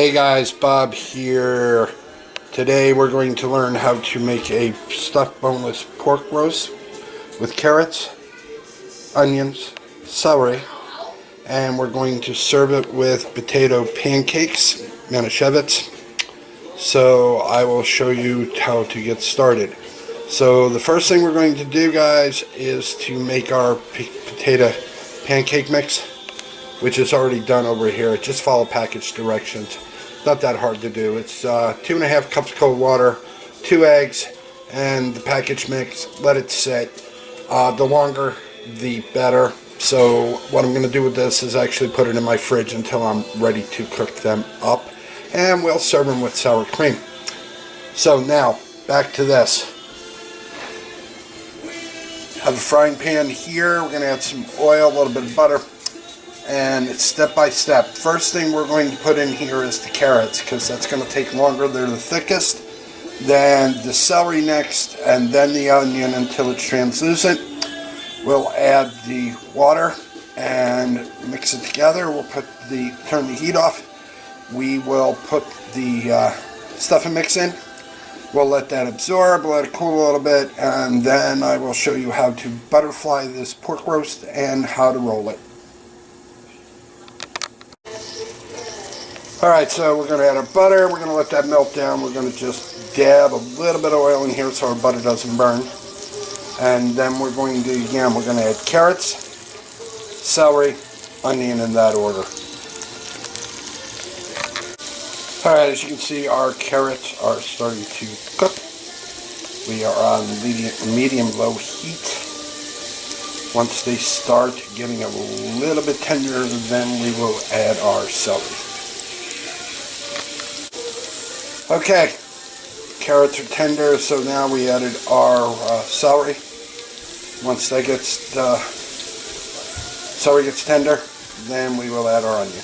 Hey guys, Bob here. Today we're going to learn how to make a stuffed boneless pork roast with carrots, onions, celery, and we're going to serve it with potato pancakes, manischewitz. So I will show you how to get started. So the first thing we're going to do, guys, is to make our potato pancake mix, which is already done over here. Just follow package directions. Not that hard to do. It's 2.5 cups cold water, 2 eggs, and the package mix. Let it sit. The longer, the better. So what I'm going to do with this is actually put it in my fridge until I'm ready to cook them up. And we'll serve them with sour cream. So now, back to this. Have a frying pan here. We're going to add some oil, a little bit of butter. And it's step by step. First thing we're going to put in here is the carrots, because that's going to take longer. They're the thickest. Then the celery next, and then the onion until it's translucent. We'll add the water and mix it together. We'll turn the heat off. We will put the stuffing mix in. We'll let that absorb, let it cool a little bit, and then I will show you how to butterfly this pork roast and how to roll it. Alright, so we're going to add our butter. We're going to let that melt down. We're going to just dab a little bit of oil in here so our butter doesn't burn. And then we're going to, again, we're going to add carrots, celery, onion in that order. Alright, as you can see, our carrots are starting to cook. We are on medium-low heat. Once they start getting a little bit tender, then we will add our celery. Okay, carrots are tender, so now we added our celery. Once that gets, celery gets tender, then we will add our onion.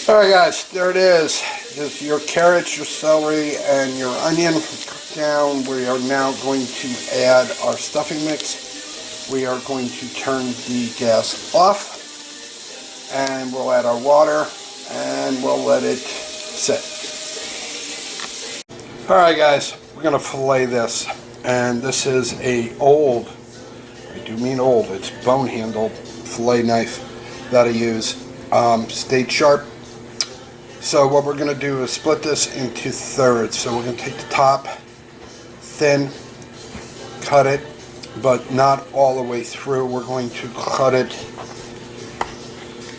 Alright guys, there it is. There's your carrots, your celery, and your onion cooked down. We are now going to add our stuffing mix. We are going to turn the gas off. And we'll add our water, and we'll let it sit. Alright guys, we're going to fillet this. And this is a old, I do mean old, it's bone-handled fillet knife that I use. Stayed sharp. So what we're going to do is split this into thirds. So we're going to take the top, thin, cut it, but not all the way through. We're going to cut it.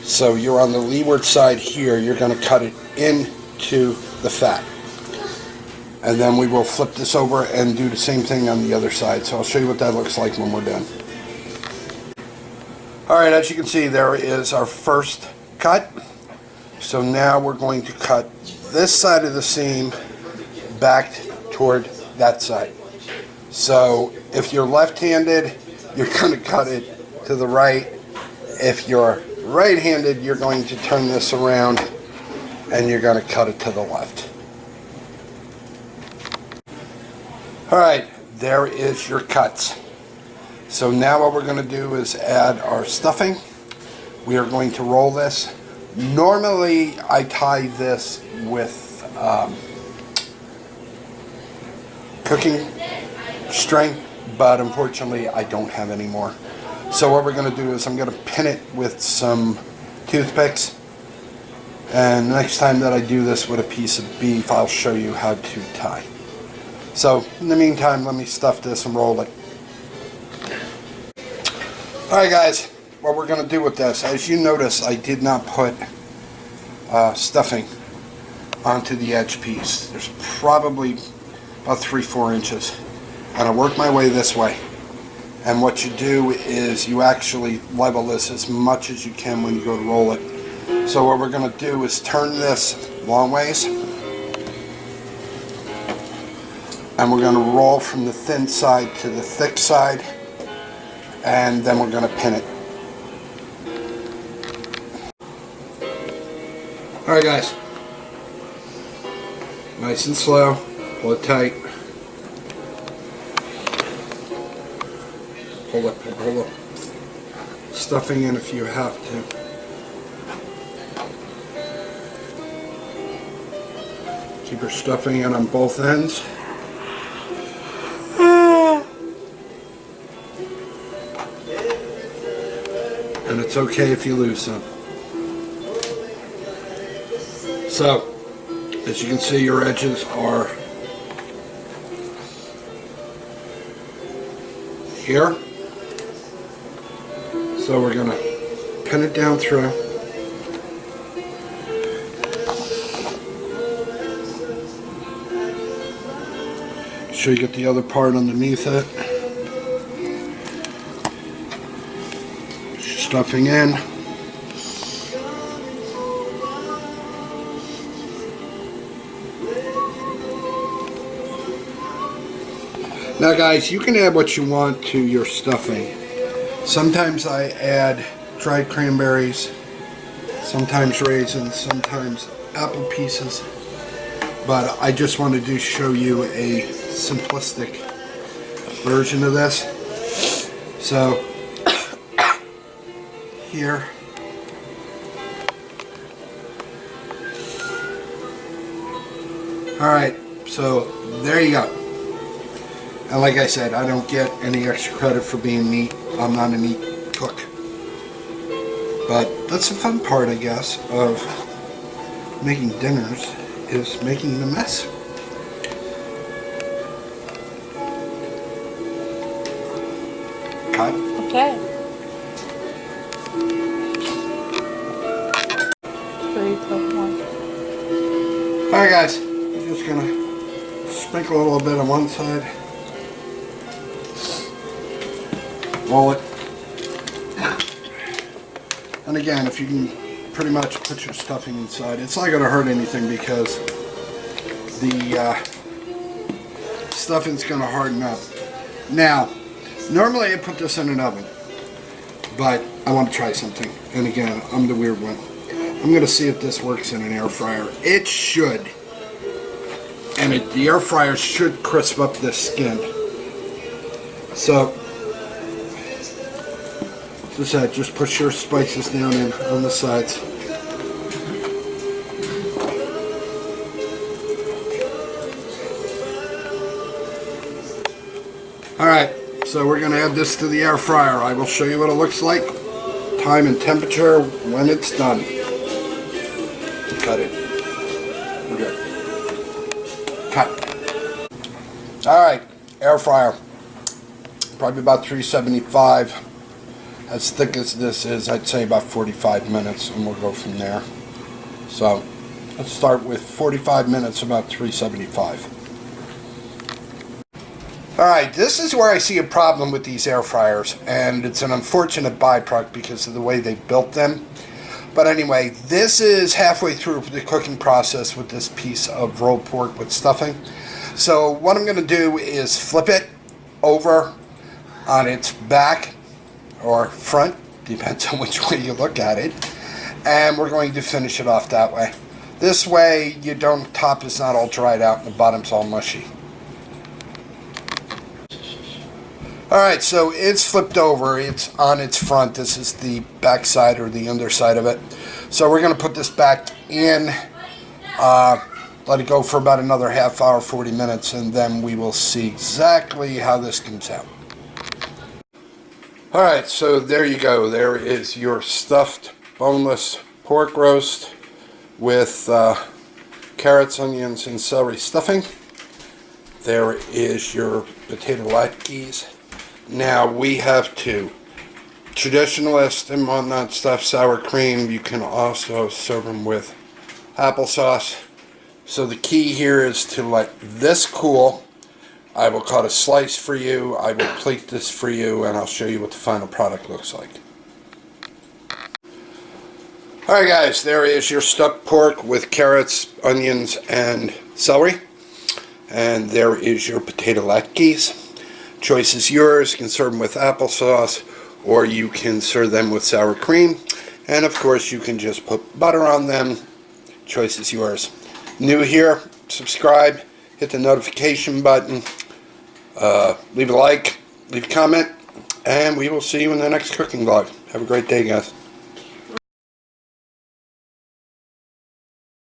So you're on the leeward side here, you're going to cut it into the fat. And then we will flip this over and do the same thing on the other side. So I'll show you what that looks like when we're done. Alright, as you can see, there is our first cut. So now we're going to cut this side of the seam back toward that side. So if you're left-handed, you're going to cut it to the right. If you're right-handed, you're going to turn this around and you're going to cut it to the left. Alright, there is your cuts. So now what we're going to do is add our stuffing. We are going to roll this. Normally I tie this with cooking string, but unfortunately I don't have any more. So what we're going to do is I'm going to pin it with some toothpicks, and next time that I do this with a piece of beef, I'll show you how to tie. So in the meantime, let me stuff this and roll it. Alright guys, what we're going to do with this, as you notice, I did not put stuffing onto the edge piece. There's probably about 3-4 inches, and I work my way this way. And what you do is you actually level this as much as you can when you go to roll it. So what we're going to do is turn this long ways. And we're going to roll from the thin side to the thick side. And then we're going to pin it. Alright guys. Nice and slow. Pull it tight. Pull it. Stuffing in if you have to. Keep your stuffing in on both ends. And it's okay if you lose some. So, as you can see, your edges are here. So we're going to pin it down through. Make sure you get the other part underneath it. Stuffing in. Now guys, you can add what you want to your stuffing. Sometimes I add dried cranberries, sometimes raisins, sometimes apple pieces, but I just wanted to show you a simplistic version of this. So here, alright, so there you go. And like I said, I don't get any extra credit for being neat. I'm not a neat cook. But that's the fun part, I guess, of making dinners, is making the mess. Cut. Okay. 3, 2, 1. Alright guys, I'm just gonna sprinkle a little bit on one side. Roll it. And again, if you can pretty much put your stuffing inside, it's not going to hurt anything because the stuffing's going to harden up. Now, normally I put this in an oven, but I want to try something. And again, I'm the weird one. I'm going to see if this works in an air fryer. It should. And the air fryer should crisp up this skin. So, just push your spices down in on the sides. Alright, so we're going to add this to the air fryer. I will show you what it looks like, time and temperature when it's done. Cut it. We're good. Cut. Alright, air fryer. Probably about 375. As thick as this is, I'd say about 45 minutes, and we'll go from there. So, let's start with 45 minutes, about 375. Alright, this is where I see a problem with these air fryers, and it's an unfortunate byproduct because of the way they built them. But anyway, this is halfway through the cooking process with this piece of rolled pork with stuffing. So, what I'm going to do is flip it over on its back, or front, depends on which way you look at it, and we're going to finish it off that way. This way, top is not all dried out and the bottom's all mushy. Alright, so it's flipped over, it's on its front. This is the back side or the underside of it. So we're going to put this back in, let it go for about another half hour, 40 minutes, and then we will see exactly how this comes out. Alright, so there you go. There is your stuffed boneless pork roast with carrots, onions, and celery stuffing. There is your potato latkes. Now we have two. Traditionalist and whatnot stuffed sour cream. You can also serve them with applesauce. So the key here is to let this cool. I will cut a slice for you, I will plate this for you, and I'll show you what the final product looks like. Alright guys, there is your stuffed pork with carrots, onions, and celery. And there is your potato latkes. Choice is yours. You can serve them with applesauce, or you can serve them with sour cream. And of course you can just put butter on them. Choice is yours. New here, subscribe, hit the notification button. Leave a like, leave a comment, and we will see you in the next cooking vlog. Have a great day, guys.